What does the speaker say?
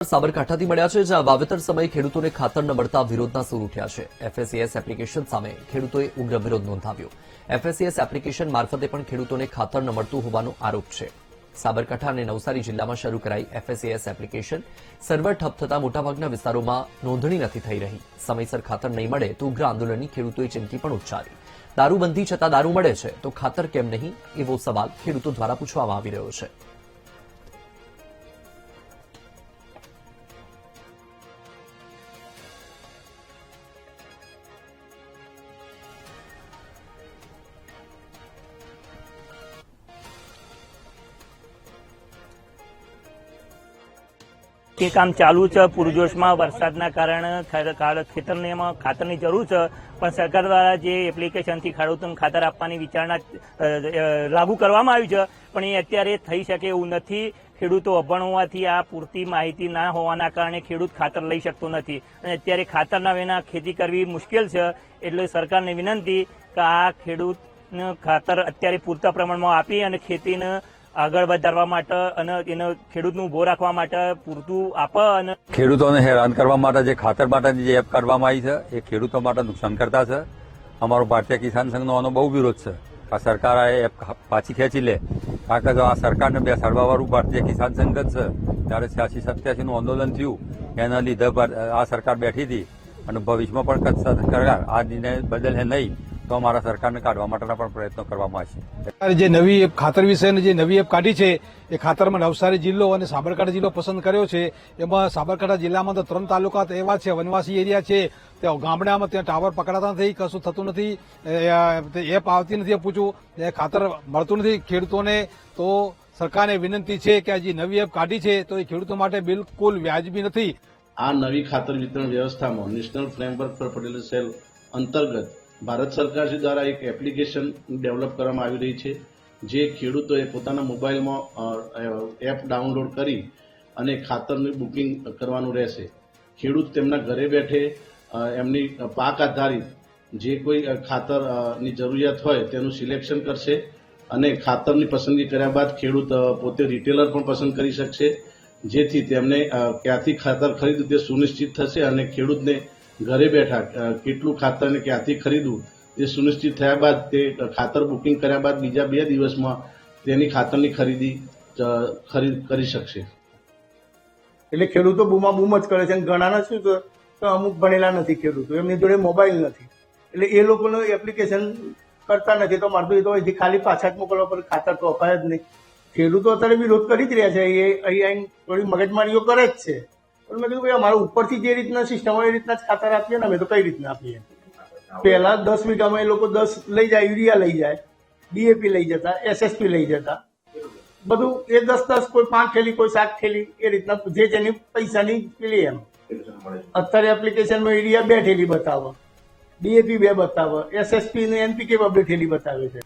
સાબરકાંઠાથી મળ્યા છે, જ્યાં વાવેતર સમયે ખેડૂતોને ખાતર ન મળતા વિરોધના સૂર ઉઠ્યા છે। એફએસસીએસ એપ્લિકેશન સામે ખેડૂતોએ ઉગ્ર વિરોધ નોંધાવ્યો। એફએસસીએસ એપ્લિકેશન મારફતે પણ ખેડૂતોને ખાતર ન મળતું હોવાનો આરોપ છે। સાબરકાંઠા અને નવસારી જિલ્લામાં શરૂ કરાઈ એફએસસીએસ એપ્લિકેશન સર્વર ઠપ થતા મોટાભાગના વિસ્તારોમાં નોંધણી નથી થઈ રહી। સમયસર ખાતર નહીં મળે તો ઉગ્ર આંદોલનની ખેડૂતોએ ચીમકી પણ ઉચ્ચારી। દારૂબંધી છતાં દારૂ મળે છે તો ખાતર કેમ નહીં, એવો સવાલ ખેડૂતો દ્વારા પૂછવામાં આવી રહ્યો છે। તે કામ ચાલુ છે પૂરજોશમાં। વરસાદના કારણે ખેતરને એમાં ખાતરની જરૂર છે, પણ સરકાર દ્વારા જે એપ્લિકેશનથી ખેડૂતોને ખાતર આપવાની વિચારણા લાગુ કરવામાં આવી છે, પણ એ અત્યારે થઈ શકે એવું નથી। ખેડૂતો અભણ હોવાથી આ પૂરતી માહિતી ના હોવાના કારણે ખેડૂત ખાતર લઈ શકતો નથી અને અત્યારે ખાતરના વિના ખેતી કરવી મુશ્કેલ છે। એટલે સરકારને વિનંતી કે આ ખેડૂતને ખાતર અત્યારે પૂરતા પ્રમાણમાં આપી અને ખેતીને આગળ વધારવા માટે અને એને ખેડૂતનું ઉભો રાખવા માટે પૂરતું આપે। અને ખેડૂતોને હેરાન કરવા માટે જે ખાતર માટેની જે એપ કરવામાં આવી છે એ ખેડૂતો માટે નુકસાન કરતા છે। અમારો ભારતીય કિસાન સંઘનો આનો બહુ વિરોધ છે। આ સરકાર આ એપ પાછી ખેંચી લે, કારણ કે જો આ સરકારને બેસાડવા વાળું ભારતીય કિસાન સંઘ જ છે। ત્યારે 86-87 નું આંદોલન થયું, એના લીધે આ સરકાર બેઠી હતી અને ભવિષ્યમાં પણ સરકાર આ નિર્ણય બદલે નહીં તો અમારા સરકારને કાઢવા માટેના પણ પ્રયત્નો કરવામાં આવશે। જે નવી એપ ખાતર વિશેની જે નવી એપ કાઢી છે એ ખાતરમાં નવસારી જિલ્લો અને સાબરકાંઠા જિલ્લો પસંદ કર્યો છે। એમાં સાબરકાંઠા જિલ્લામાં તો 3 તાલુકા એવા છે, વનવાસી એરિયા છે, ત્યાં ગામડામાં ત્યાં ટાવર પકડાતા નથી, કશું થતું નથી, એપ આવતી નથી, પૂછું ખાતર મળતું નથી ખેડૂતોને। તો સરકારને વિનંતી છે કે આ જે નવી એપ કાઢી છે તો એ ખેડૂતો માટે બિલકુલ વ્યાજબી નથી। આ નવી ખાતર વિતરણ વ્યવસ્થામાં national framework for fertilizer cell અંતર્ગત ભારત સરકાર દ્વારા એક એપ્લિકેશન ડેવલપ કરવામાં આવી રહી છે, જે ખેડૂતોએ પોતાના મોબાઈલમાં એપ ડાઉનલોડ કરી અને ખાતરનું બુકિંગ કરવાનું રહેશે। ખેડૂત તેમના ઘરે બેઠે એમની પાક આધારિત જે કોઈ ખાતરની જરૂરિયાત હોય તેનું સિલેક્શન કરશે અને ખાતરની પસંદગી કર્યા બાદ ખેડૂત પોતે રિટેલર પણ પસંદ કરી શકશે, જેથી તેમને ક્યાંથી ખાતર ખરીદવું તે સુનિશ્ચિત થશે અને ખેડૂતને ઘરે બેઠા કેટલું ખાતર ને ક્યાંથી ખરીદવું તે સુનિશ્ચિત થયા બાદ તે ખાતર બુકિંગ કર્યા બાદ બીજા 2 દિવસમાં તેની ખાતરની ખરીદી કરી શકશે। એટલે ખેડૂતો બૂમાબૂમ જ કરે છે અને ઘણાના શું છે કે અમુક ભણેલા નથી ખેડૂતો, એમની જોડે મોબાઈલ નથી, એટલે એ લોકોનું એપ્લિકેશન કરતા નથી। તો મારતું એ તો અહીંથી ખાલી પાછા જ મોકલવા પર ખાતર તો અપાય જ નહીં। ખેડૂતો અત્યારે વિરોધ કરી જ રહ્યા છે, એ અહીં થોડી મગજમારીઓ કરે જ છે, પણ મેં કીધું ભાઈ અમારે ઉપરથી જે રીતના સિસ્ટમ હોય એ રીતના જ ખાતર આપીએ ને, અમે તો કઈ રીતના આપીએ। પહેલા 10 વીઘામાં એ લોકો 10 લઈ જાય, યુરિયા લઈ જાય, ડીએપી લઈ જતા, એસએસપી લઈ જતા, બધું એ 10 કોઈ 5 થેલી કોઈ 7 થેલી એ રીતના જે જેની પૈસાની પેલી એમ। અત્યારે એપ્લિકેશનમાં યુરિયા 2 થેલી બતાવે, ડીએપી 2 બતાવે, એસએસપી ને એનપીકે 2 થેલી બતાવે છે।